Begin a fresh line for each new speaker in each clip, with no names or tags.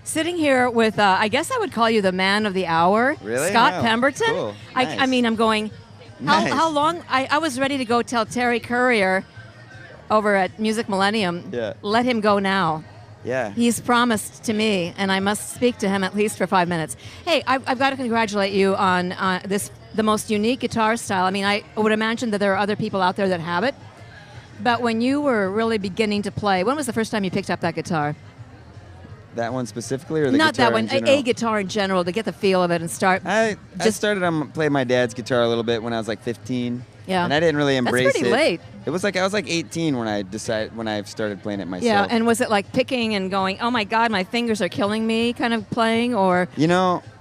Sitting here with, I guess I would call you the man of the hour,
Really?
Scott
Wow.
Pemberton.
Cool.
I
Nice.
mean, I'm going,
Nice.
how long? I was ready to go tell Terry Courier over at Music Millennium,
Yeah.
let him go now.
Yeah.
He's promised to me, and I must speak to him at least for 5 minutes. Hey, I've got to congratulate you on the most unique guitar style. I mean, I would imagine that there are other people out there that have it, but when you were really beginning to play, when was the first time you picked up that guitar?
That one specifically, or the
Not
guitar
that one,
in general?
a guitar in general, to get the feel of it and start.
I started on playing my dad's guitar a little bit when I was like 15.
Yeah.
And I didn't really embrace it.
That's pretty late.
It was like I was like 18 when I started playing it myself.
Yeah, and was it like picking and going, oh my God, my fingers are killing me kind of playing, or?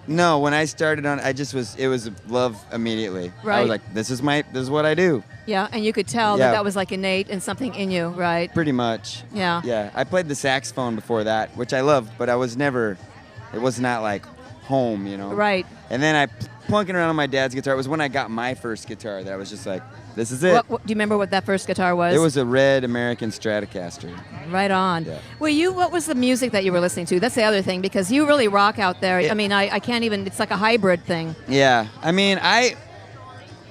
No, when I started on, it was love immediately. I
Right.
was like, this is what I do.
Yeah, and you could tell
Yeah.
that was like innate and something in you, right?
Pretty much.
Yeah.
Yeah. I played the saxophone before that, which I loved, but it was not like home,
Right.
And then plunking around on my dad's guitar. It was when I got my first guitar that I was just like, this is it.
Do you remember what that first guitar was?
It was a red American Stratocaster.
Right on.
Yeah.
Well, what was the music that you were listening to? That's the other thing, because you really rock out there.
Yeah.
I mean, I can't even, it's like a hybrid thing.
Yeah. I mean,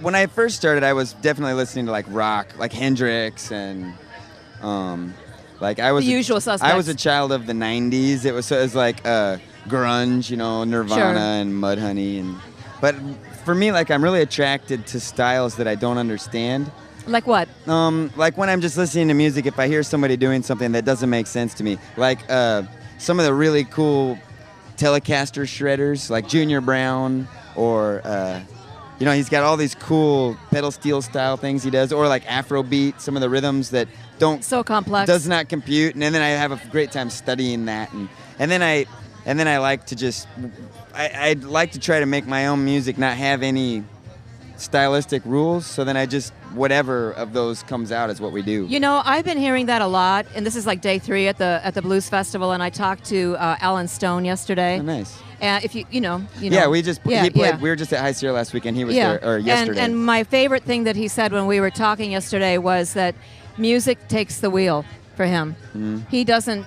when I first started, I was definitely listening to like rock, like Hendrix and like I was
The Usual Suspects.
I was a child of the 90s. It was like grunge, Nirvana
Sure.
and Mudhoney but for me, like, I'm really attracted to styles that I don't understand.
Like what?
Like when I'm just listening to music, if I hear somebody doing something that doesn't make sense to me, like some of the really cool Telecaster shredders, like Junior Brown, or he's got all these cool pedal steel style things he does, or like Afrobeat, some of the rhythms that don't
So complex.
does not compute, and then I have a great time studying that, and then I like to just I'd like to try to make my own music, not have any stylistic rules, so then I just whatever of those comes out is what we do.
I've been hearing that a lot, and this is like day 3 at the Blues Festival, and I talked to Alan Stone yesterday.
Oh, nice.
And if you know.
Yeah, he played.
Yeah.
We were just at High Sierra last weekend. He was there, or yesterday.
And my favorite thing that he said when we were talking yesterday was that music takes the wheel for him.
Mm-hmm.
He doesn't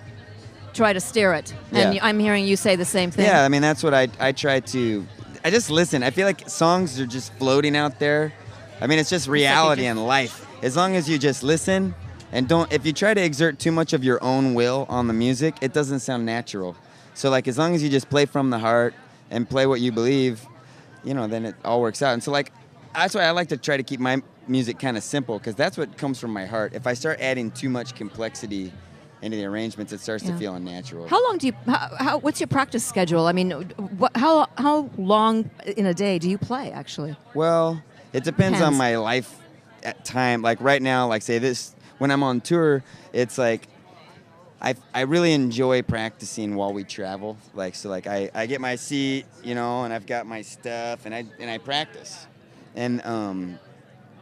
try to steer it. And
Yeah.
I'm hearing you say the same thing.
Yeah, I mean that's what I try to. I just listen. I feel like songs are just floating out there. I mean, it's just reality and life. As long as you just listen and if you try to exert too much of your own will on the music, it doesn't sound natural. So like, as long as you just play from the heart and play what you believe, then it all works out. And so like, that's why I like to try to keep my music kind of simple, because that's what comes from my heart. If I start adding too much complexity into the arrangements, it starts to feel unnatural.
How long do you? What's your practice schedule? I mean, how long in a day do you play actually?
Well, it depends on my life at time. Like right now, like say this, when I'm on tour, it's like I really enjoy practicing while we travel. Like so, like I get my seat, and I've got my stuff, and I practice, and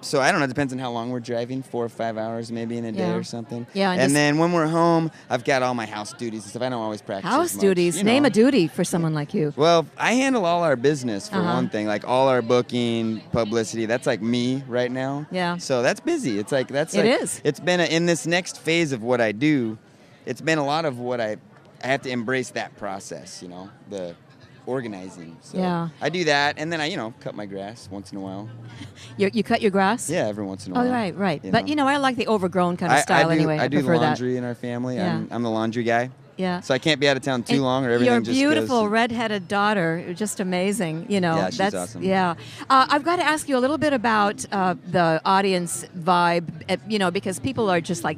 so I don't know. It depends on how long we're driving, 4 or 5 hours maybe in a day or something.
Yeah,
and then when we're home, I've got all my house duties and stuff. I don't always practice.
House
as much,
duties. Name a duty for someone like you.
Well, I handle all our business for one thing, like all our booking, publicity. That's like me right now.
Yeah.
So that's busy. It's like
It is.
It's been in this next phase of what I do. It's been a lot of what I have to embrace that process. The organizing. So
Yeah.
I do that, and then I cut my grass once in a while.
You cut your grass?
Yeah, every once in a while.
Oh, right. But I like the overgrown kind of
I
style
do,
anyway.
I do the
prefer
laundry in our family.
Yeah.
I'm the laundry guy.
Yeah.
So I can't be out of town too
And
long, or everything
your
just
beautiful
goes.
redheaded daughter, just amazing.
Yeah, she's
that's
awesome.
Yeah. I've got to ask you a little bit about the audience vibe, because people are just like,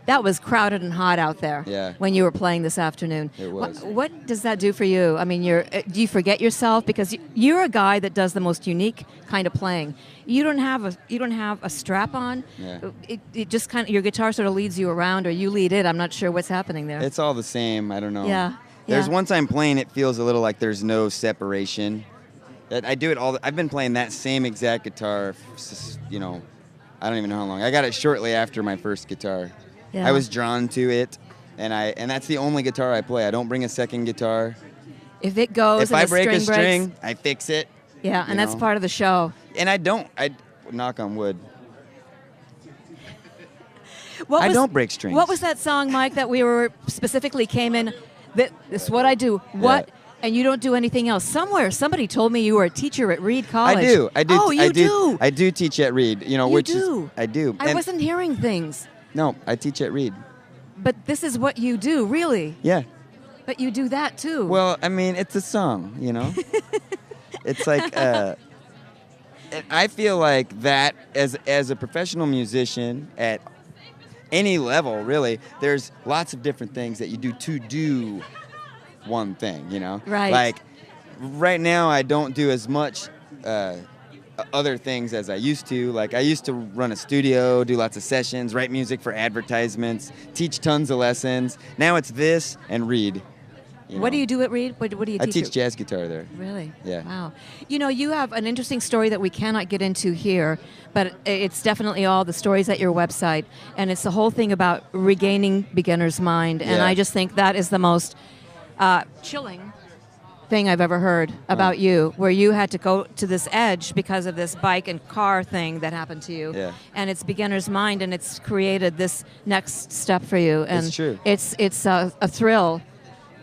that was crowded and hot out there.
Yeah.
When you were playing this afternoon.
It was.
What does that do for you? I mean, do you forget yourself, because you're a guy that does the most unique kind of playing. You don't have a strap on.
Yeah.
It just kind of, your guitar sort of leads you around, or you lead it. I'm not sure what's happening there.
It's all the same. I don't know.
Yeah.
There's once I'm playing, it feels a little like there's no separation. I do it I've been playing that same exact guitar, I don't even know how long. I got it shortly after my first guitar.
Yeah.
I was drawn to it, and that's the only guitar I play. I don't bring a second guitar.
If it goes,
If
and
I
the
break a
string breaks,
string, I fix it.
yeah, and that's
know.
part of the show.
And I knock on wood.
What
I
was-
don't break strings.
What was that song, Mike, that we were specifically came in This is what I do. What? And you don't do anything else. Somebody told me you were a teacher at Reed College.
I do.
Oh, you do.
I do teach at Reed. You know, I do.
I wasn't hearing things.
No, I teach at Reed.
But this is what you do, really.
Yeah.
But you do that too.
Well, I mean, it's a song, you know. It's like I feel like that as a professional musician at any level, really, there's lots of different things that you do to do one thing, you know?
Right.
Like, right now, I don't do as much other things as I used to. Like, I used to run a studio, do lots of sessions, write music for advertisements, teach tons of lessons. Now it's this and read.
What do you do at Reed? What do you teach?
I teach jazz guitar there.
Really?
Yeah.
Wow. You know, you have an interesting story that we cannot get into here, but it's definitely all the stories at your website, and it's the whole thing about regaining beginner's mind, and I just think that is the most chilling thing I've ever heard about you, where you had to go to this edge because of this bike and car thing that happened to you.
Yeah.
And it's beginner's mind, and it's created this next step for you. And
it's true.
It's a thrill,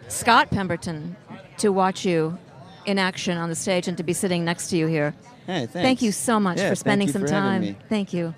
Scott Pemberton, to watch you in action on the stage and to be sitting next to you here.
Hey, thanks.
Thank you so much for spending
thank you
some
for having
time.
me.
Thank you.